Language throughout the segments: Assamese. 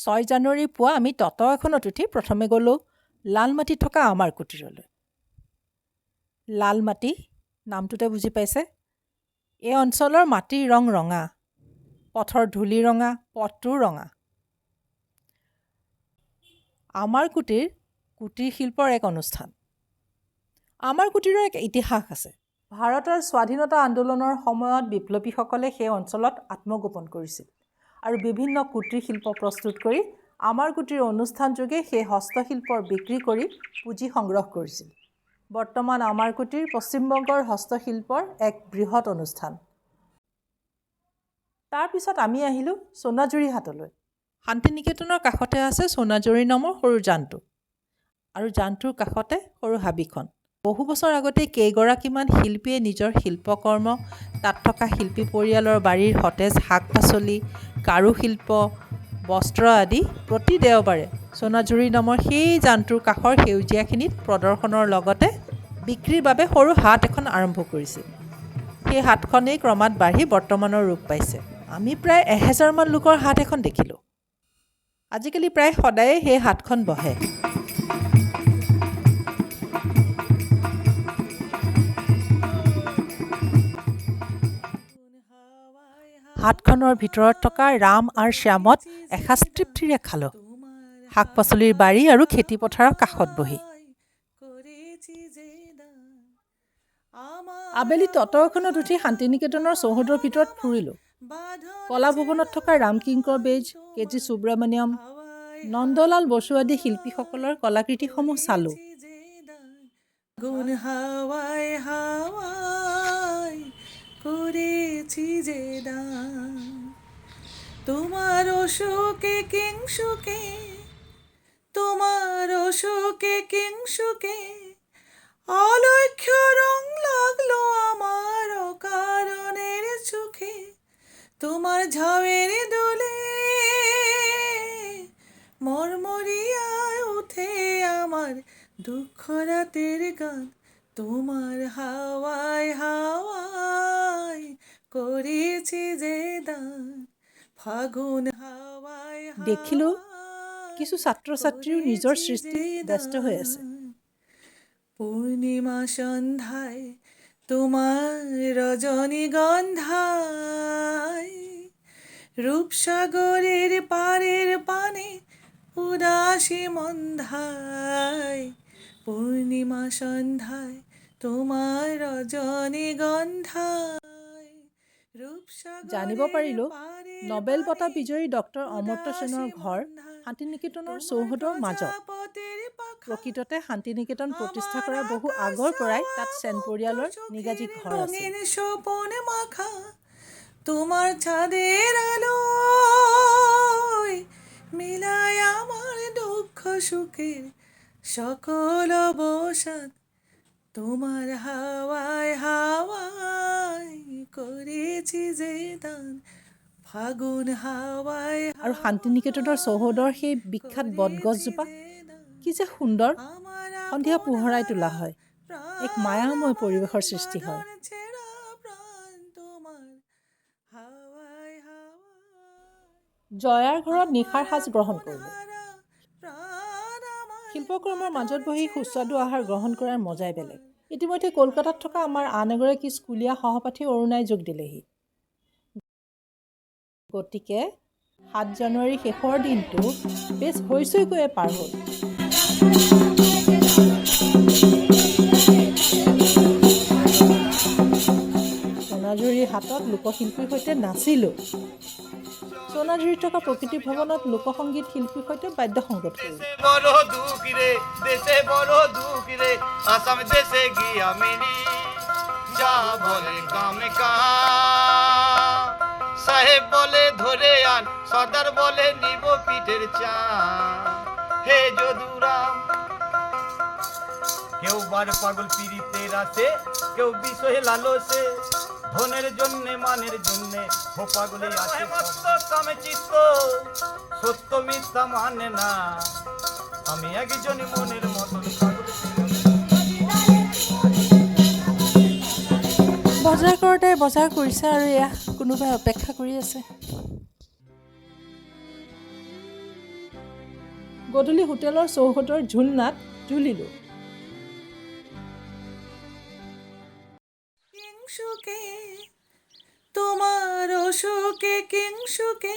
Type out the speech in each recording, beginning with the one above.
6 জানুৱাৰী পুৱা আমি ট'ট এখনত উঠি প্ৰথমে গ'লোঁ লালমাটিত থকা আমাৰ কুটীৰলৈ। লালমাটি নামটোতে বুজি পাইছে, এই অঞ্চলৰ মাটিৰ ৰং ৰঙা, পথৰ ধূলি ৰঙা, পথটোও ৰঙা। আমাৰ কুটীৰ শিল্পৰ এক অনুষ্ঠান। আমাৰ কুটীৰৰ এক ইতিহাস আছে। ভাৰতৰ স্বাধীনতা আন্দোলনৰ সময়ত বিপ্লৱীসকলে সেই অঞ্চলত আত্মগোপন কৰিছিল আৰু বিভিন্ন কুটীৰ শিল্প প্ৰস্তুত কৰি আমাৰ কুটীৰ অনুষ্ঠান যোগে সেই হস্তশিল্পৰ বিক্ৰী কৰি পুঁজি সংগ্ৰহ কৰিছিল। বৰ্তমান আমাৰ কুটীৰ পশ্চিমবংগৰ হস্তশিল্পৰ এক বৃহৎ অনুষ্ঠান। তাৰপিছত আমি আহিলোঁ সোণাঝুৰি হাটলৈ। শান্তিনিকেতনৰ কাষতে আছে সোণাঝুৰি নামৰ সৰু জানটো আৰু জানটোৰ কাষতে সৰু হাবিখন। বহু বছৰ আগতে কেইগৰাকীমান শিল্পীয়ে নিজৰ শিল্পকৰ্ম তাত থকা শিল্পী পৰিয়ালৰ বাৰীৰ সতেজ শাক পাচলি, কাৰুশিল্প, বস্ত্ৰ আদি প্ৰতি দেওবাৰে সোণাঝুৰি নামৰ সেই জানটোৰ কাষৰ সেউজীয়াখিনিত প্ৰদৰ্শনৰ লগতে বিক্ৰীৰ বাবে সৰু হাট এখন আৰম্ভ কৰিছিল। সেই হাটখনেই ক্ৰমাৎ বাঢ়ি বৰ্তমানৰ ৰূপ পাইছে। আমি প্ৰায় 1000 মান লোকৰ হাট এখন দেখিলোঁ। আজিকালি প্ৰায় সদায়ে সেই হাটখন বহে। হাটখনৰ ভিতৰত থকা ৰাম আৰু শ্যামত এসাঁজ তৃপ্তিৰে খালোঁ, শাক পাচলিৰ বাৰী আৰু খেতি পথাৰৰ কাষত বহি। আবেলি ট'ট এখনত উঠি শান্তিনিকেতনৰ চৌহদৰ ভিতৰত ফুৰিলোঁ। কলা ভৱনত থকা ৰামকিংকৰ বেজ, কে.জি. সুব্ৰমণিয়ম, নন্দলাল বসু আদি শিল্পীসকলৰ কলাকৃতিসমূহ চালোঁ। তোমার অশোকে কিংসুকে, তোমার অশোকে কিংসুকে, অলক্ষ্য রং লাগলো আমার অকারণের চোখে। তোমার ঝাউয়ের দোলে মরমরিয়ায় উঠে আমার দুঃখ রাতের গান। তোমার হাওয়ায় হাওয়ায় করেছি যে দান, ফাগুন হাওয়ায় দেখিলোঁ কিছু ছাত্ৰ ছাত্ৰীও নিজৰ সৃষ্টিত ব্যস্ত হৈ আছে। পূৰ্ণিমা সন্ধ্যায় তোমাৰ ৰজনীগন্ধায়, ৰূপসাগৰেৰ পাৰেৰ পানে উদাসী মন্ধায়। পূৰ্ণিমা সন্ধ্যায় তোমাৰ ৰজনীগন্ধায়। জানিব পাৰিলোঁ নবেল বঁটা বিজয়ী ডক্টৰ অমৰ্ত্য সেনৰ ঘৰ শান্তিনিকেতনৰ চৌহদৰ মাজত। প্ৰকৃততে শান্তিনিকেতন প্ৰতিষ্ঠা কৰাৰ বহু আগৰ পৰাই তাত সেন পৰিয়ালৰ নিগাজী ঘৰ আছিল। তোমার ছাদের আলোয় মিলায় আমার দুঃখ সুখের সকল অবসাদ। তোমার হাওয়ায় হাওয়ায় করেছি যে দান, ফাগুন হাওয়ায়। আৰু শান্তিনিকেতনৰ চৌহদৰ সেই বিখ্যাত বটগছজোপা কি যে সুন্দৰ, সন্ধিয়া পোহৰাই তোলা হয়, এক মায়াময় পৰিৱেশৰ সৃষ্টি হয়। জয়াৰ ঘৰত নিশাৰ সাজ গ্ৰহণ কৰিলোঁ। শিল্পকৰ্মৰ মাজত বহি সুস্বাদু আহাৰ গ্ৰহণ কৰাৰ মজাই বেলেগ। ইতিমধ্যে কলকাতাত থকা আমাৰ আন এগৰাকী স্কুলীয়া সহপাঠী অৰুণাই যোগ দিলেহি। গতিকে 7 জানুৱাৰী শেষৰ দিনটো বেছ হৈচৈকৈয়ে পাৰ হ'ল। সোণাঝুৰি হাটত লোকশিল্পীৰ সৈতে নাচিলোঁ। সোণাঝুৰিত থকা প্ৰকৃতি ভৱনত লোকসংগীত শিল্পীৰ সৈতে বাদ্য সংগত কৰিলোঁ। সাহেব বলে ধরে আন, সর্দার বলে নিব পিঠের চা। হে যদুরাম, কেউ বার পাগল পীড়িতের আছে, কেউ বিষয়ে লালসে, ধনের জন্য মানের জন্য ও পাগলে আছে মস্ত কামে চিত্ত, সত্য মিথ্যা মানে না। আমি একজনই মনের মতন পাগল। বজাৰ কৰোঁতে বজাৰ কৰিছে আৰু এয়া কোনোবাই অপেক্ষা কৰি আছে। গধূলি হোটেলৰ চৌহদৰ ঝুলনাত জুলিলোঁ। কিংসুকে তোমার অশোকে কিংসুকে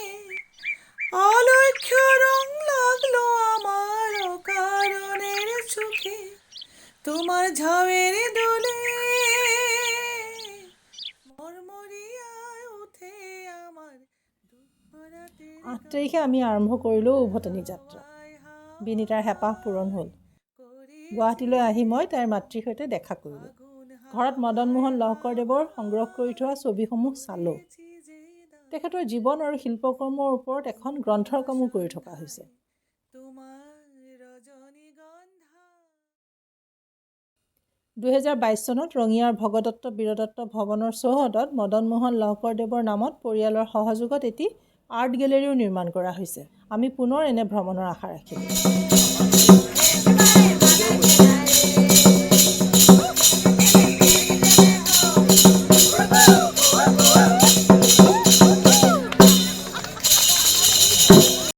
অলক্ষ্য রং লাগলো আমার অকারণের চোখে তোমার ঝাওয়ের দোলে মরমরিয়ায় উঠে আমার দুঃখ রাতের 8 তাৰিখে আমি আৰম্ভ কৰিলোঁ উভতনি যাত্ৰা। বিনীতাৰ হেঁপাহ পূৰণ হ'ল। গুৱাহাটীলৈ আহি মই তাইৰ মাতৃৰ সৈতে দেখা কৰিলোঁ। ঘৰত মদন মোহন লহকৰদেৱৰ সংগ্ৰহ কৰি থোৱা ছবিসমূহ চালোঁ। তেখেতৰ জীৱন আৰু শিল্পকৰ্মৰ ওপৰত এখন গ্ৰন্থৰ কামো কৰি থকা হৈছে। তোমাৰ ৰজনীগন্ধা 2022 চনত ৰঙিয়াৰ ভগদত্ত বীৰদত্ত ভৱনৰ চৌহদত মদন মোহন লহকৰদেৱৰ নামত পৰিয়ালৰ সহযোগত এটি আৰ্ট গেলেৰীও নিৰ্মাণ কৰা হৈছে। আমি পুনৰ এনে ভ্ৰমণৰ আশা ৰাখিলোঁ।